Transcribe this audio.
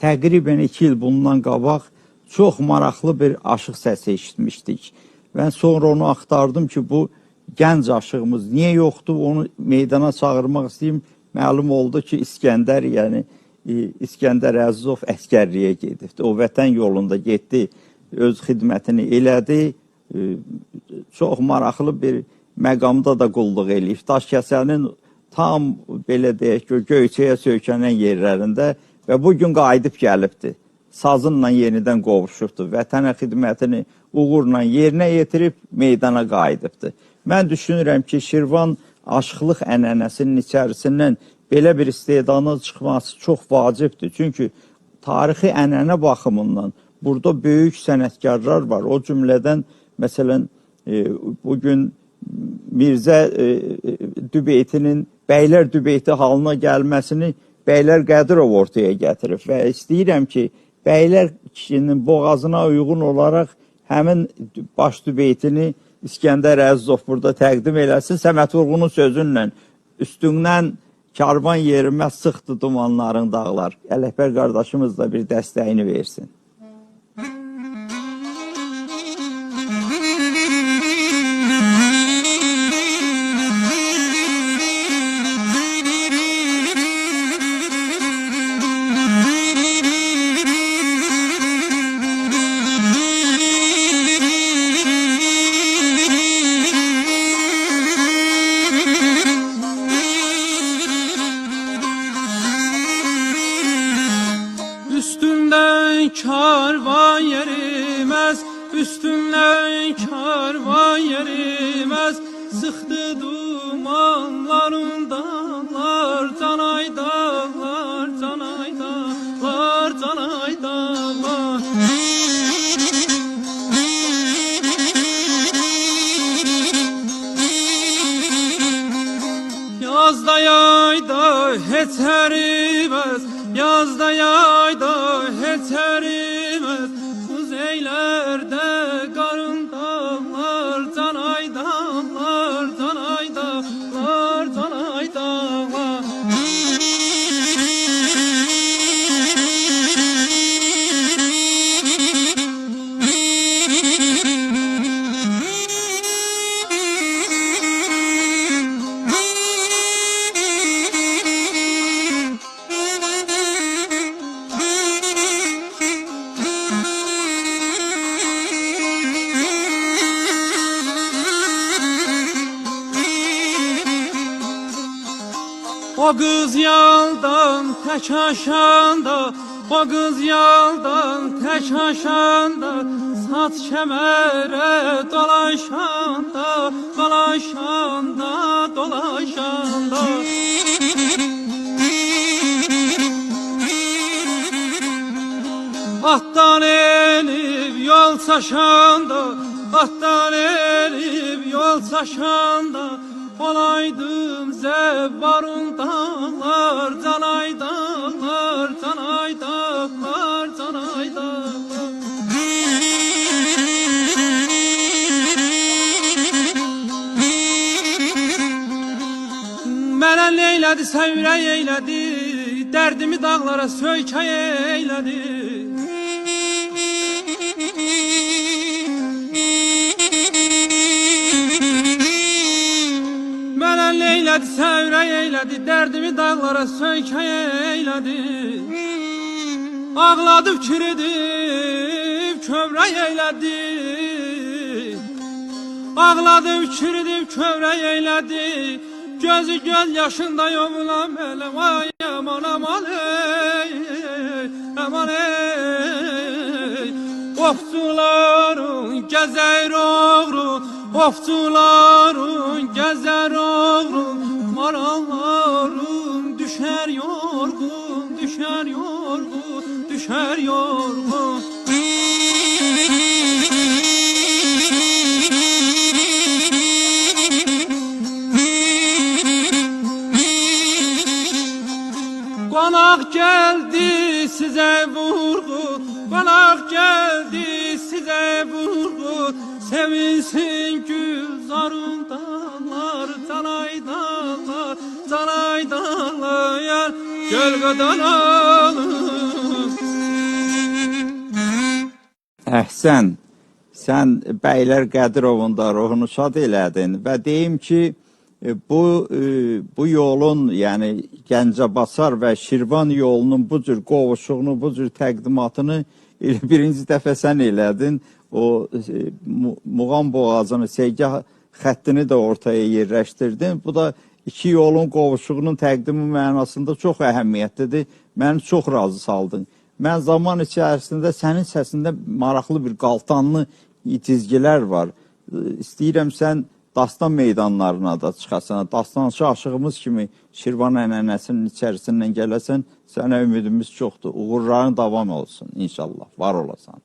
təqribən 2 il bundan qabaq çox maraqlı bir aşıq səsi eşitmişdik. Ben sonra onu aktardım ki bu gənc aşığımız niye yoktu, onu meydana çağırmaq istəyim. Məlum oldu ki İskəndər, yəni İskəndər Əzizov əskərliyə gedibdi. O vətən yolunda getdi, öz xidmətini elədi. Çox maraqlı bir məqamda da qulluq eləyib. Daşkəsənin tam belə deyək ki, Göyçəyə söykənən yerlərində və bugün qayıdıb gəlibdi. Sazınla yenidən qovuşubdu. Vətənə xidmətini uğurla yerinə yetirib meydana qayıdıbdı. Mən düşünürəm ki, Şirvan aşıqlıq ənənəsinin içərisindən belə bir istedadın çıxması çox vacibdir. Çünki tarixi ənənə baxımından burada böyük sənətkarlar var. O cümlədən, məsələn, bugün Mirzə dübeytinin Bəylər dübeyti halına gəlməsini Bəylər Qədirov ortaya gətirib və istəyirəm ki, Bəylər kişinin boğazına uyğun olaraq həmin baş dübeytini İskəndər Əzizov burada təqdim eləsin. Səməd Vurğunun sözünlə üstündən karvan yerimə sıxdı dumanların dağlar. Ələkbər qardaşımız da bir dəstəyini versin. Karvan yerimez, üstümden karvan yerimez. Sıktı dumanların dağlar, canay dağlar, canay dağlar, canay dağlar. Yazda yayda heç erimez, yazda yayda heç erimez. Kuzeylerde karın dağlar, canay dağlar, canay dağlar, canay dağlar. O kız yaldan tek aşanda, o kız yaldan tek aşanda, sat kemere dolaşanda, dolaşanda, dolaşanda. Attan elib yol saşanda, attan elib yol saşanda, olaydım zevvarun dağlar, canay dağlar, canay dağlar, canay dağlar. Mənə neylədi, səvrək eylədi, dərdimi dağlara söykəy eylədi. Eylədi, səvrək eylədi, dərdimi dağlara söykəy eylədi. Ağladı, fikirdim, kövrək eylədi. Ağladı, fikirdim, kövrək eylədi. Gözü göz yaşında yomulam elə, vay aman aman ey, aman ey. Ofçuların gəzər oğru, ofçuların gəzər oğru, marallarım düşər yorgun, düşər yorgun, düşər yorgun. Qonaq gəldi sizə vurğun, qonaq gəldi sizə vurğun. Sevinsin gülzarın dağlar, canay dağlar, canay dağlar. Göl qadan alım, Əhsən, sən Bəylər Qədirovun da ruhunu şad elədin və deyim ki, bu yolun, yəni Gəncəbasar və Şirvan yolunun bu cür qovuşuğunu, bu cür təqdimatını birinci dəfə sən elədin. O Muğan boğazını, Segah xəttini də ortaya yerləşdirdin. Bu da iki yolun qovuşuğunun təqdimi mənasında çox əhəmiyyətlidir. Məni çox razı saldın. Mən zaman içərisində sənin səsində maraqlı bir qaltanlı itizgilər var. İstəyirəm sən dastan meydanlarına da çıxasan, dastançı aşığımız kimi Şirvan ənənəsinin içərisindən gələsən, sənə ümidimiz çoxdur. Uğurların davam olsun inşallah, var olasan.